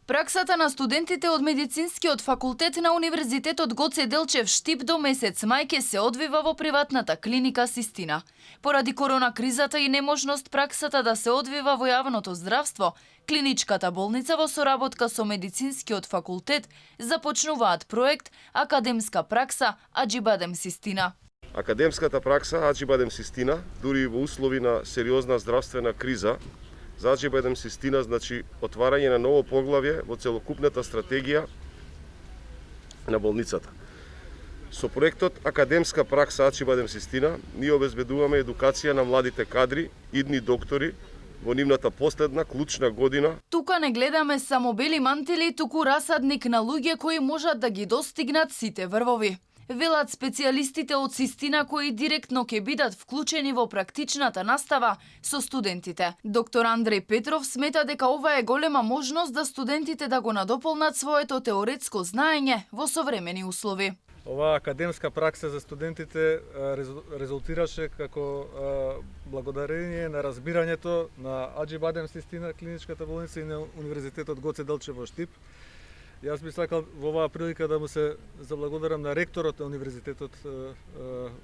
Праксата на студентите од медицинскиот факултет на Универзитетот Гоце Делчев Штип до месец мај ќе се одвива во приватната клиника Систина. Поради корона кризата и неможност праксата да се одвива во јавното здравство, клиничката болница во соработка со медицинскиот факултет започнуваат проект Академска пракса Аџибадем Систина. Академската пракса Аџибадем Систина, дури и во услови на сериозна здравствена криза, за Аџибадем Систина значи отварање на ново поглавје во целокупната стратегија на болницата. Со проектот Академска пракса Аџибадем Систина ние обезбедуваме едукација на младите кадри, идни доктори во нивната последна клучна година. Тука не гледаме само бели мантили, туку расадник на луѓе кои можат да ги достигнат сите врвови. Велат специјалистите од Систина кои директно ќе бидат вклучени во практичната настава со студентите. Доктор Андреј Петров смета дека ова е голема можност да студентите да го надополнат своето теоретско знаење во современи услови. Оваа академска пракса за студентите резултираше како благодарение на разбирањето на Аџибадем Систина, клиничката болница и на Универзитетот Гоце Делчев во Штип. Јас би сакал во оваа прилика да му се заблагодарам на ректорот на универзитетот,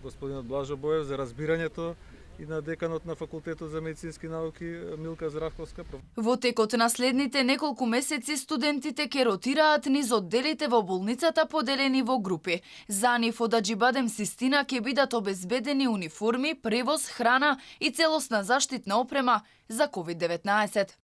господинот Блажо Боев, за разбирањето и на деканот на факултетот за медицински науки Милка Здравковска. Во текот на следните неколку месеци студентите ќе ротираат низ одделите во болницата поделени во групи. За нив од Аџибадем Систина ќе бидат обезбедени униформи, превоз, храна и целосна заштитна опрема за COVID-19.